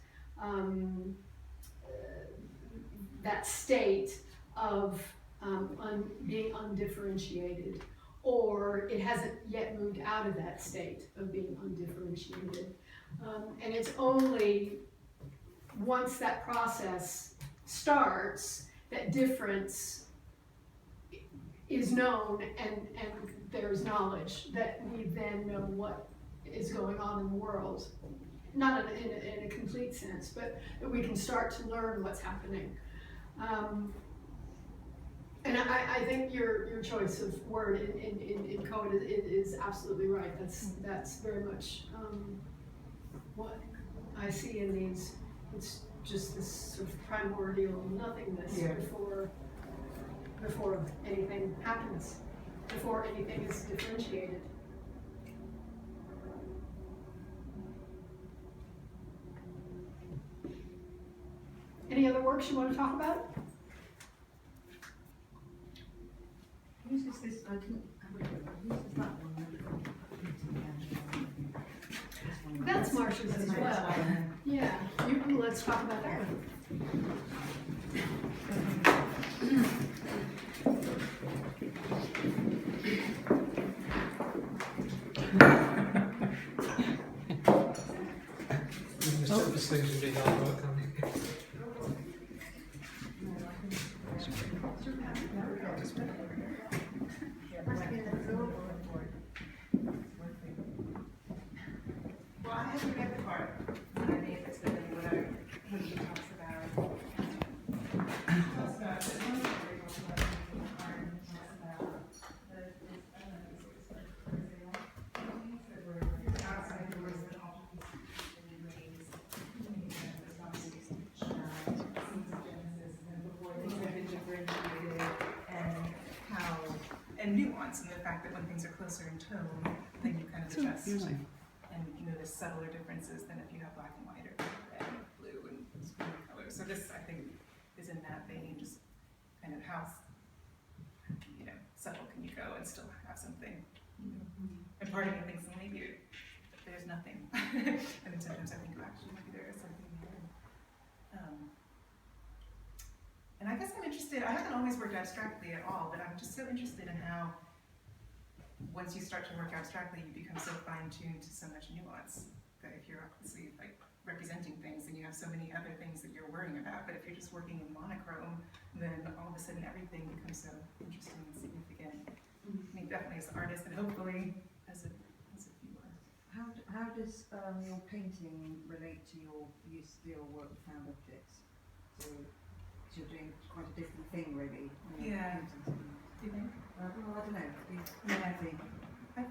that state of being undifferentiated, or it hasn't yet moved out of that state of being undifferentiated. And it's only once that process starts that difference is known and there's knowledge, that we then know what is going on in the world. Not in a complete sense, but that we can start to learn what's happening. And I think your choice of word in code is absolutely right. That's very much what I see in these. It's just this sort of primordial nothingness before anything happens, before anything is differentiated. Any other works you want to talk about?
Whose is this? I didn't have a look. Whose is that one?
That's Marcia's as well. Yeah, let's talk about that one.
These things would be hard work, can't you?
Well, I haven't read the part that I made that's really what he talks about. He talks about this one story, he talks about the part, and he talks about outside doors that all in ways, Genesis, and before things have been differentiated, and how, and nuance, and the fact that when things are closer in tone, then you kind of adjust. And you notice subtler differences than if you have black and white or So this, I think, is in that vein, just kind of how, you know, subtle can you go and still have something, you know. And part of me thinks, well, maybe there's nothing. And then sometimes I think, oh, actually, maybe there is something here. And I guess I'm interested, I haven't always worked abstractly at all, but I'm just so interested in how, once you start to work abstractly, you become so fine-tuned to so much nuance, that if you're obviously like representing things, then you have so many other things that you're worrying about. But if you're just working in monochrome, then all of a sudden everything becomes so interesting and significant. I mean, definitely as an artist, and hopefully as a viewer.
How does your painting relate to your use of your work with found objects? So, 'cause you're doing quite a different thing, really. When you're
Yeah.
painting something.
Do you think?
Well, I don't know.
I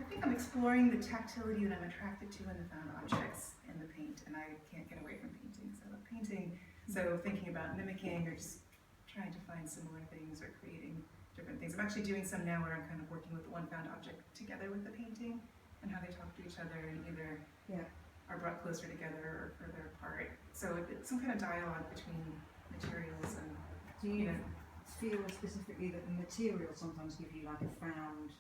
think I'm exploring the tactility that I'm attracted to in the found objects in the paint, and I can't get away from painting. So I love painting. So thinking about mimicking or just trying to find similar things or creating different things. I'm actually doing some now where I'm kind of working with the one found object together with the painting and how they talk to each other and either are brought closer together or further apart. So it's some kind of dialogue between materials and,
Do you feel specifically that the materials sometimes give you like a found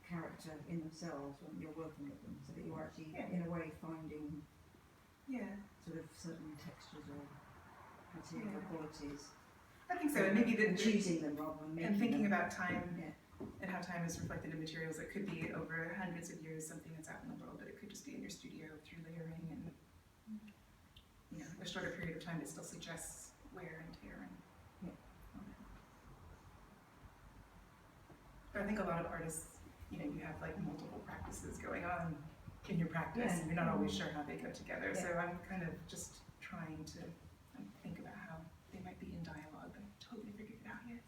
character in themselves when you're working with them, so that you're actually, in a way, finding sort of certain textures or material qualities?
I think so, and maybe
choosing them rather than making
and thinking
them.
about time and how time is reflected in materials. It could be over hundreds of years, something that's out in the world, but it could just be in your studio through layering and, you know, a shorter period of time that still suggests wear and tear and But I think a lot of artists, you know, you have like multiple practices going on in your practice, and you're not always sure how they go together. So I'm kind of just trying to think about how they might be in dialogue, but I haven't totally figured it out yet.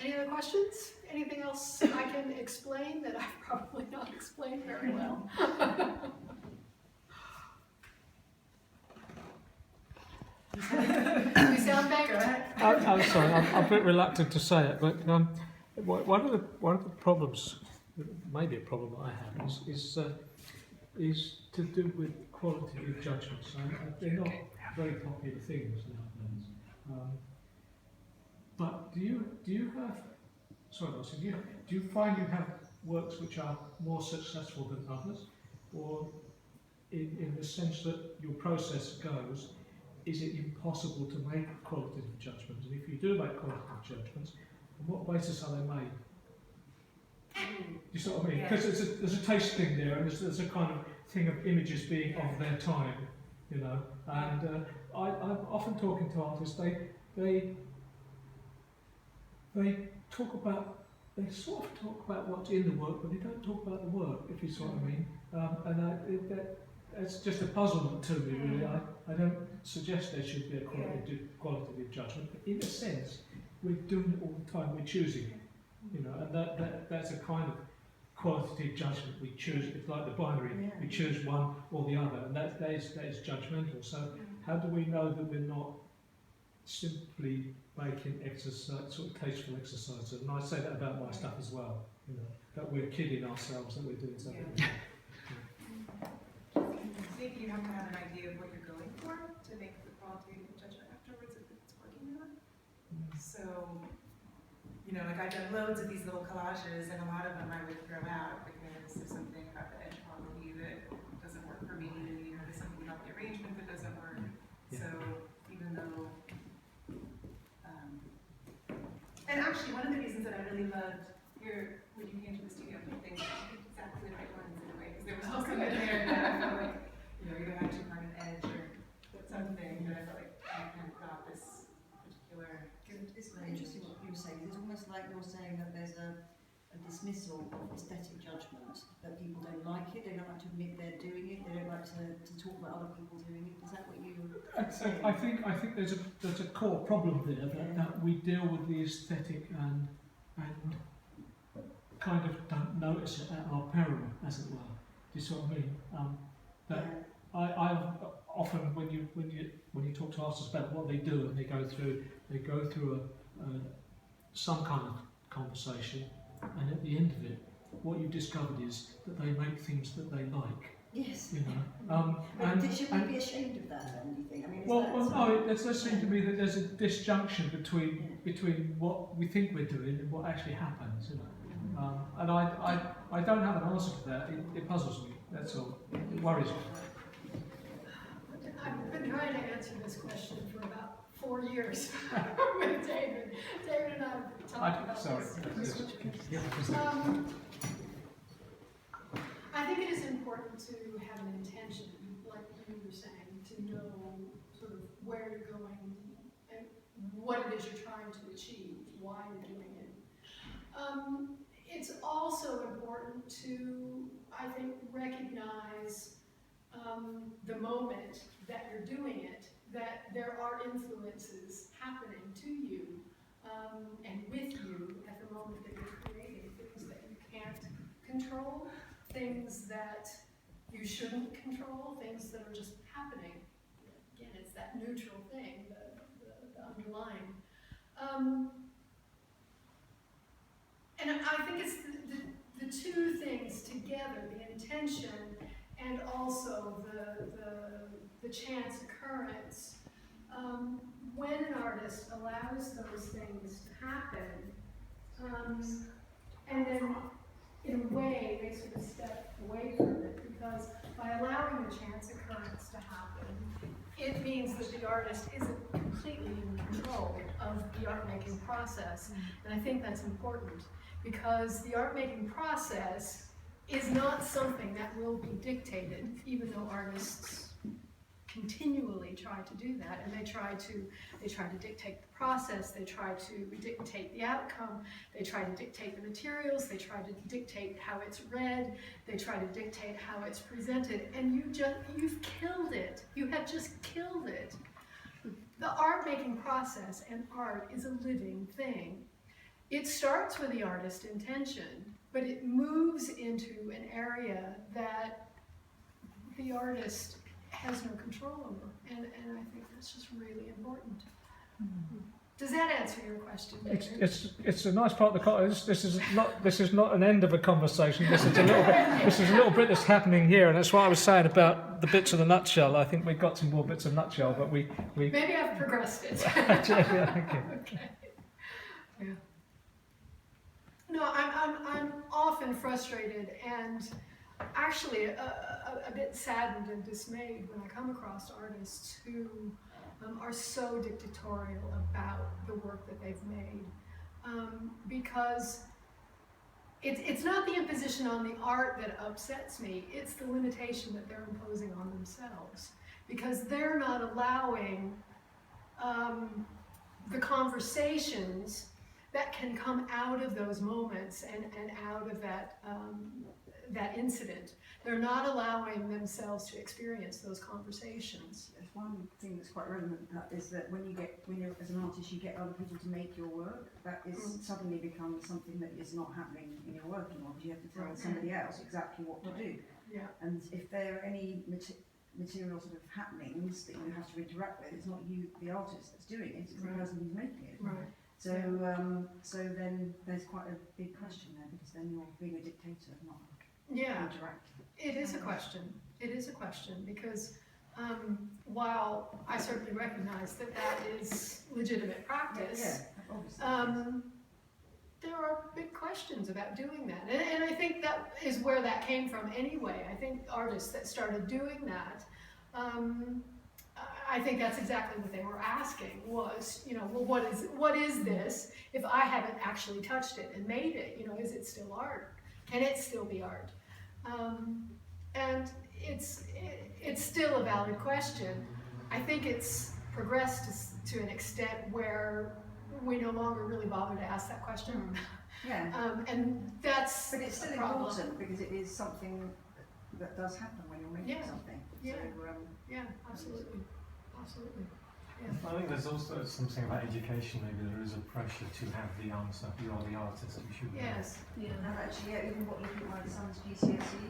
Any other questions? Anything else I can explain that I've probably not explained very well? You sound better.
I'm sorry, I'm a bit reluctant to say it, but one of the problems, maybe a problem that I have, is to do with qualitative judgments. They're not very popular things nowadays. But do you have? Sorry, Marcia, do you find you have works which are more successful than others, or in the sense that your process goes? Is it impossible to make qualitative judgments? And if you do make qualitative judgments, on what basis are they made? You see what I mean? Because there's a taste thing there, and there's a kind of thing of images being of their time, you know. And I'm often talking to artists, they sort of talk about what's in the work, but they don't talk about the work, if you see what I mean. It's just a puzzlement to me, really. I don't suggest there should be a qualitative judgment, but in a sense, we're doing it all the time. We're choosing it, you know, and that's a kind of qualitative judgment. We choose. It's like the binary. We choose one or the other, and that is judgmental. So, how do we know that we're not simply making exercise, sort of tasteful exercises? And I say that about my stuff as well. You know, that we're kidding ourselves that we're doing something.
Maybe you have to have an idea of what you're going for to make the qualitative judgment afterwards if it's working or not. So, you know, like I've done loads of these little collages, and a lot of them I would throw out because there's something about the edge quality that doesn't work for me, or there's something about the arrangement that doesn't work. So even though, and actually one of the reasons that I really loved your, when you came to the studio, I think exactly the right ones in a way, because there was still something there that I felt like, you know, either had too hard an edge or something that I felt like I kind of got this particular.
It's very interesting what you were saying. It's almost like you're saying that there's a dismissal of aesthetic judgment, that people don't like it, they don't like to admit they're doing it, they don't like to talk about other people doing it. Is that what you were saying?
I think there's a core problem there that we deal with the aesthetic and kind of don't notice it at our peril, as it were. Do you see what I mean? I often when you talk to artists about what they do, and they go through some kind of conversation, and at the end of it, what you've discovered is that they make things that they like.
Yes.
You know,
Should we be ashamed of that then, do you think? I mean,
no, it does seem to me that there's a disjunction between what we think we're doing and what actually happens, you know. And I don't have an answer to that. It puzzles me, that's all. It worries me.
I've been trying to answer this question for about 4 years with David. David and I have talked about this. I think it is important to have an intention, like you were saying, to know sort of where you're going and what it is you're trying to achieve, why you're doing it. It's also important to, I think, recognize the moment that you're doing it, that there are influences happening to you and with you at the moment that you're creating things that you can't control, things that you shouldn't control, things that are just happening. Again, it's that neutral thing, the underlying. And I think it's the two things together, the intention and also the chance occurrence. When an artist allows those things to happen, and then in a way they sort of step away from it, because by allowing the chance occurrence to happen, it means that the artist isn't completely in control of the art-making process. And I think that's important, because the art-making process is not something that will be dictated, even though artists continually try to do that, and they try to dictate the process, they try to dictate the outcome, they try to dictate the materials, they try to dictate how it's read, they try to dictate how it's presented, and you've killed it. You have just killed it. The art-making process and art is a living thing. It starts with the artist intention, but it moves into an area that the artist has no control over, and I think that's just really important. Does that answer your question, David?
It's a nice part of the this is not an end of a conversation. This is a little bit that's happening here, and that's what I was saying about the bits of the nutshell. I think we've got some more bits of nutshell, but we
maybe I've progressed it.
Yeah, thank you.
Okay. Yeah. No, I'm often frustrated and actually a bit saddened and dismayed when I come across artists who are so dictatorial about the work that they've made, because it's not the imposition on the art that upsets me, it's the limitation that they're imposing on themselves, because they're not allowing the conversations that can come out of those moments and out of that incident. They're not allowing themselves to experience those conversations.
There's one thing that's quite relevant, that is that when you're as an artist, you get other people to make your work, that is suddenly becomes something that is not happening in your work anymore, because you have to tell somebody else exactly what to do.
Yeah.
And if there are any material sort of happenings that you have to interact with, it's not you, the artist, that's doing it, it's the person who's making it.
Right.
So, so then there's quite a big question there, because then you're being a dictator, not interacting.
It is a question. It is a question, because while I certainly recognize that is legitimate practice, there are big questions about doing that. And I think that is where that came from anyway. I think artists that started doing that, I think that's exactly what they were asking was, well, what is this if I haven't actually touched it and made it? Is it still art? Can it still be art? And it's still a valid question. I think it's progressed to an extent where we no longer really bother to ask that question. And that's
But it's still important, because it is something that does happen when you're making something.
Yeah, absolutely. Absolutely.
I think there's also something about education. Maybe there is a pressure to have the answer. You are the artist. You should know.
Yes.
And actually, even looking at my son's GCSE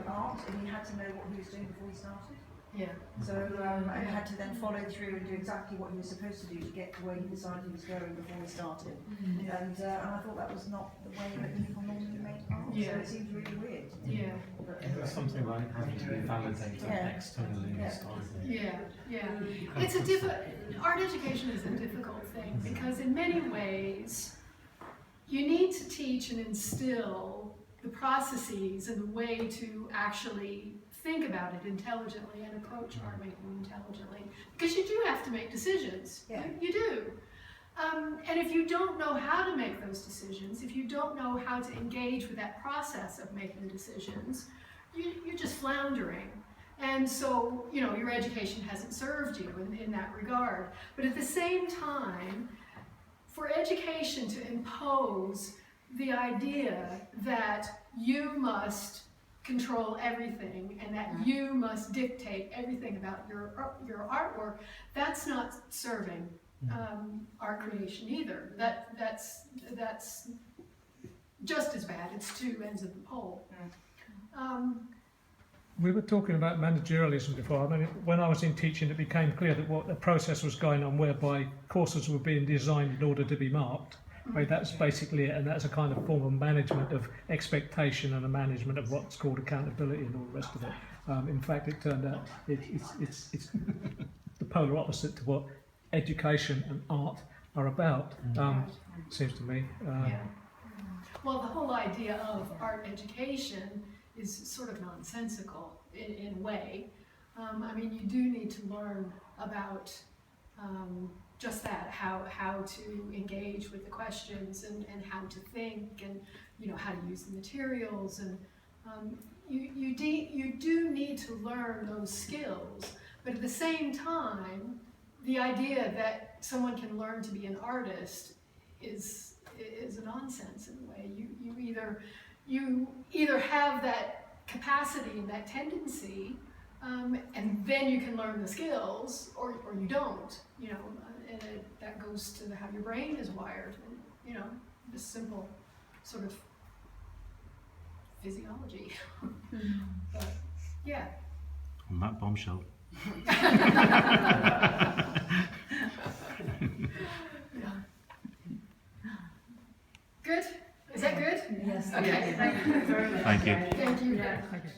art, and he had to know what he was doing before he started.
Yeah.
So I had to then follow through and do exactly what he was supposed to do to get to where he decided he was going before we started. And I thought that was not the way that people normally make art.
Yeah.
So it seems really weird.
Yeah.
But,
There's something like having to be validated externally.
It's a art education is a difficult thing because in many ways you need to teach and instill the processes and the way to actually think about it intelligently and approach art making intelligently, because you do have to make decisions.
Yeah.
You do. And if you don't know how to make those decisions, if you don't know how to engage with that process of making decisions, you're just floundering. And so, you know, your education hasn't served you in that regard. But at the same time, for education to impose the idea that you must control everything and that you must dictate everything about your artwork, that's not serving art creation either. That's just as bad. It's two ends of the pole.
We were talking about managerialism before. I mean, when I was in teaching, it became clear that what the process was going on whereby courses were being designed in order to be marked. Right, that's basically it, and that's a kind of form of management of expectation and a management of what's called accountability and all the rest of it. In fact, it turned out it's the polar opposite to what education and art are about, seems to me.
Well, the whole idea of art education is sort of nonsensical in a way. I mean, you do need to learn about just that, how to engage with the questions and how to think and, you know, how to use the materials. And you do need to learn those skills, but at the same time, the idea that someone can learn to be an artist is a nonsense in a way. You either have that capacity and that tendency, and then you can learn the skills, or you don't, you know, and that goes to how your brain is wired, and, you know, just simple sort of physiology. But, yeah.
On that bombshell.
Good? Is that good?
Yes.
Okay.
Thank you very much.
Thank you.
Thank you.
Thank you.